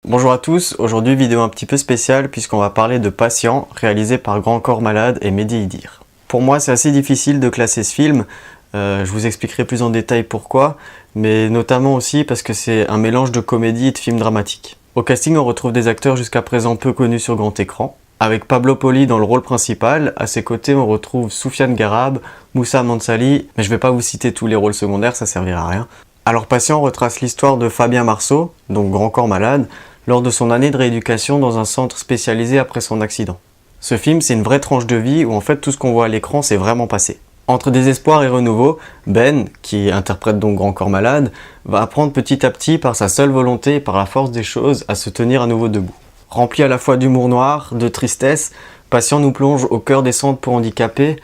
Bonjour à tous, aujourd'hui vidéo un petit peu spéciale puisqu'on va parler de Patient, réalisé par Grand Corps Malade et Mehdi Idir. Pour moi c'est assez difficile de classer ce film, je vous expliquerai plus en détail pourquoi, mais notamment aussi parce que c'est un mélange de comédie et de film dramatique. Au casting on retrouve des acteurs jusqu'à présent peu connus sur grand écran, avec Pablo Poli dans le rôle principal, à ses côtés on retrouve Soufiane Garab, Moussa Mansali, mais je vais pas vous citer tous les rôles secondaires, ça servira à rien. Alors Patient retrace l'histoire de Fabien Marceau, donc Grand Corps Malade, lors de son année de rééducation dans un centre spécialisé après son accident. Ce film, c'est une vraie tranche de vie où en fait tout ce qu'on voit à l'écran s'est vraiment passé. Entre désespoir et renouveau, Ben, qui interprète donc Grand Corps Malade, va apprendre petit à petit par sa seule volonté et par la force des choses à se tenir à nouveau debout. Rempli à la fois d'humour noir, de tristesse, Patient nous plonge au cœur des centres pour handicapés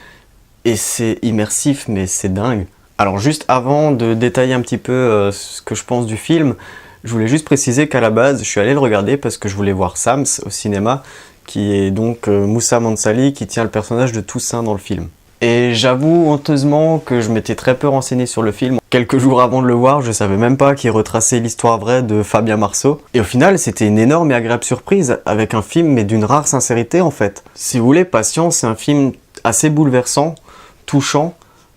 et c'est immersif mais c'est dingue. Alors juste avant de détailler un petit peu ce que je pense du film, je voulais juste préciser qu'à la base, je suis allé le regarder parce que je voulais voir Sams au cinéma, qui est donc Moussa Mansali qui tient le personnage de Toussaint dans le film. Et j'avoue honteusement que je m'étais très peu renseigné sur le film. Quelques jours avant de le voir, je savais même pas qu'il retraçait l'histoire vraie de Fabien Marceau. Et au final, c'était une énorme et agréable surprise, avec un film mais d'une rare sincérité en fait. Si vous voulez, Patient, c'est un film assez bouleversant, touchant.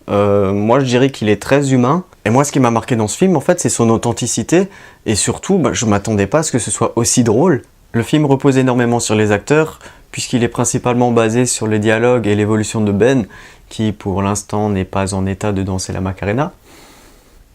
Moi je dirais qu'il est très humain. Et moi ce qui m'a marqué dans ce film en fait c'est son authenticité et surtout je m'attendais pas à ce que ce soit aussi drôle. Le film repose énormément sur les acteurs puisqu'il est principalement basé sur les dialogues et l'évolution de Ben qui pour l'instant n'est pas en état de danser la Macarena.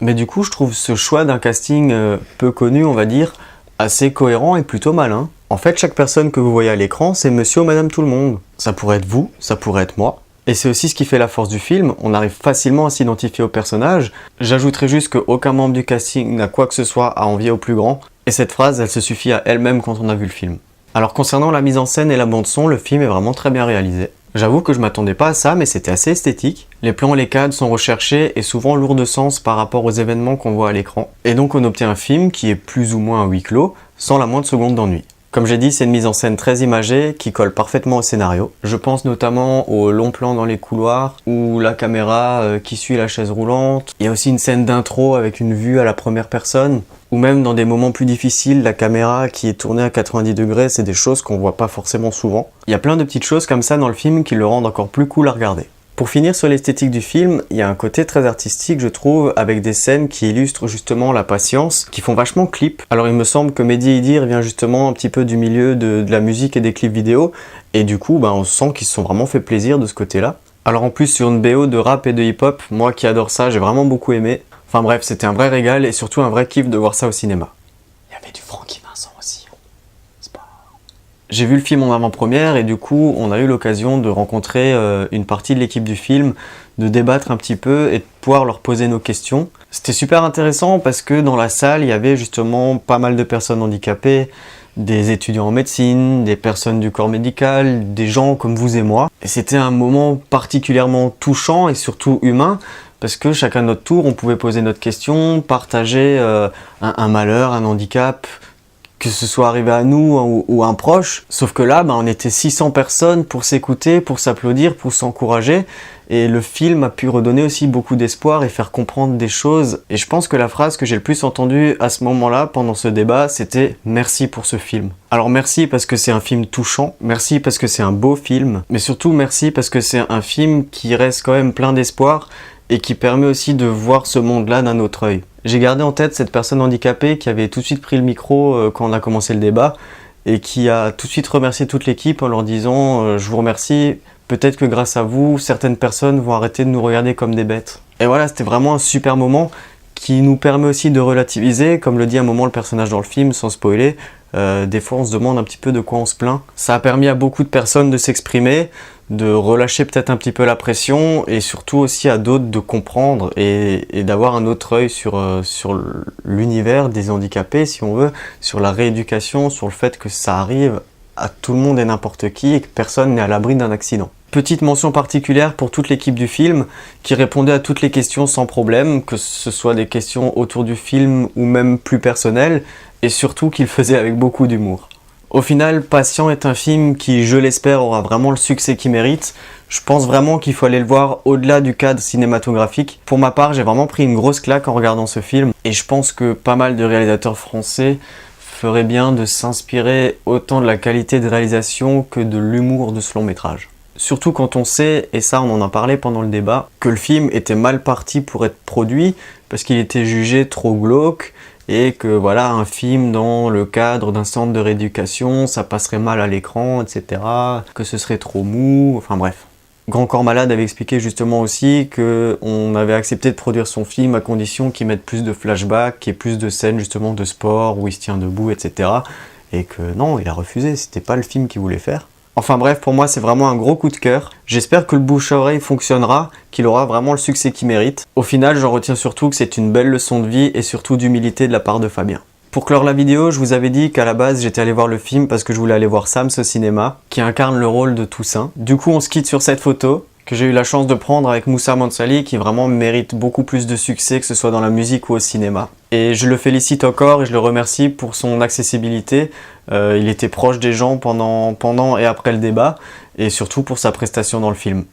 Mais du coup je trouve ce choix d'un casting peu connu on va dire assez cohérent et plutôt malin. En fait chaque personne que vous voyez à l'écran c'est monsieur ou madame tout le monde. Ça pourrait être vous, ça pourrait être moi. Et c'est aussi ce qui fait la force du film, on arrive facilement à s'identifier au personnage. J'ajouterai juste qu'aucun membre du casting n'a quoi que ce soit à envier au plus grand, et cette phrase elle se suffit à elle-même quand on a vu le film. Alors concernant la mise en scène et la bande son, le film est vraiment très bien réalisé. J'avoue que je m'attendais pas à ça, mais c'était assez esthétique. Les plans et les cadres sont recherchés et souvent lourds de sens par rapport aux événements qu'on voit à l'écran. Et donc on obtient un film qui est plus ou moins à huis clos, sans la moindre seconde d'ennui. Comme j'ai dit, c'est une mise en scène très imagée qui colle parfaitement au scénario. Je pense notamment aux longs plans dans les couloirs ou la caméra qui suit la chaise roulante. Il y a aussi une scène d'intro avec une vue à la première personne. Ou même dans des moments plus difficiles, la caméra qui est tournée à 90 degrés, c'est des choses qu'on voit pas forcément souvent. Il y a plein de petites choses comme ça dans le film qui le rendent encore plus cool à regarder. Pour finir sur l'esthétique du film, il y a un côté très artistique je trouve, avec des scènes qui illustrent justement la patience, qui font vachement clip. Alors il me semble que Mehdi Idir vient justement un petit peu du milieu de la musique et des clips vidéo, et du coup on sent qu'ils se sont vraiment fait plaisir de ce côté-là. Alors en plus sur une BO de rap et de hip-hop, moi qui adore ça, j'ai vraiment beaucoup aimé. Enfin bref, c'était un vrai régal et surtout un vrai kiff de voir ça au cinéma. Il y avait du Francky Vincent aussi. J'ai vu le film en avant-première et du coup on a eu l'occasion de rencontrer une partie de l'équipe du film, de débattre un petit peu et de pouvoir leur poser nos questions. C'était super intéressant parce que dans la salle il y avait justement pas mal de personnes handicapées, des étudiants en médecine, des personnes du corps médical, des gens comme vous et moi. Et c'était un moment particulièrement touchant et surtout humain parce que chacun à notre tour on pouvait poser notre question, partager un malheur, un handicap, que ce soit arrivé à nous ou à un proche. Sauf que là, on était 600 personnes pour s'écouter, pour s'applaudir, pour s'encourager. Et le film a pu redonner aussi beaucoup d'espoir et faire comprendre des choses. Et je pense que la phrase que j'ai le plus entendue à ce moment-là, pendant ce débat, c'était « Merci pour ce film ». Alors merci parce que c'est un film touchant, merci parce que c'est un beau film, mais surtout merci parce que c'est un film qui reste quand même plein d'espoir et qui permet aussi de voir ce monde-là d'un autre œil. J'ai gardé en tête cette personne handicapée qui avait tout de suite pris le micro quand on a commencé le débat et qui a tout de suite remercié toute l'équipe en leur disant je vous remercie, peut-être que grâce à vous, certaines personnes vont arrêter de nous regarder comme des bêtes. Et voilà, c'était vraiment un super moment qui nous permet aussi de relativiser, comme le dit à un moment le personnage dans le film, sans spoiler. Des fois on se demande un petit peu de quoi on se plaint. Ça a permis à beaucoup de personnes de s'exprimer, de relâcher peut-être un petit peu la pression et surtout aussi à d'autres de comprendre et d'avoir un autre œil sur l'univers des handicapés si on veut, sur la rééducation, sur le fait que ça arrive à tout le monde et n'importe qui et que personne n'est à l'abri d'un accident. Petite mention particulière pour toute l'équipe du film qui répondait à toutes les questions sans problème, que ce soit des questions autour du film ou même plus personnelles, et surtout qu'il faisait avec beaucoup d'humour. Au final, Patient est un film qui, je l'espère, aura vraiment le succès qu'il mérite. Je pense vraiment qu'il faut aller le voir au-delà du cadre cinématographique. Pour ma part, j'ai vraiment pris une grosse claque en regardant ce film, et je pense que pas mal de réalisateurs français ferait bien de s'inspirer autant de la qualité de réalisation que de l'humour de ce long métrage. Surtout quand on sait, et ça on en a parlé pendant le débat, que le film était mal parti pour être produit parce qu'il était jugé trop glauque et que voilà, un film dans le cadre d'un centre de rééducation, ça passerait mal à l'écran, etc. Que ce serait trop mou, enfin bref. Grand Corps Malade avait expliqué justement aussi qu'on avait accepté de produire son film à condition qu'il mette plus de flashbacks, qu'il y ait plus de scènes justement de sport où il se tient debout, etc. Et que non, il a refusé, c'était pas le film qu'il voulait faire. Enfin bref, pour moi c'est vraiment un gros coup de cœur. J'espère que le bouche à oreille fonctionnera, qu'il aura vraiment le succès qu'il mérite. Au final, j'en retiens surtout que c'est une belle leçon de vie et surtout d'humilité de la part de Fabien. Pour clore la vidéo, je vous avais dit qu'à la base j'étais allé voir le film parce que je voulais aller voir Sams au cinéma, qui incarne le rôle de Toussaint. Du coup on se quitte sur cette photo, que j'ai eu la chance de prendre avec Moussa Mansali, qui vraiment mérite beaucoup plus de succès, que ce soit dans la musique ou au cinéma. Et je le félicite encore et je le remercie pour son accessibilité. Il était proche des gens pendant et après le débat, et surtout pour sa prestation dans le film.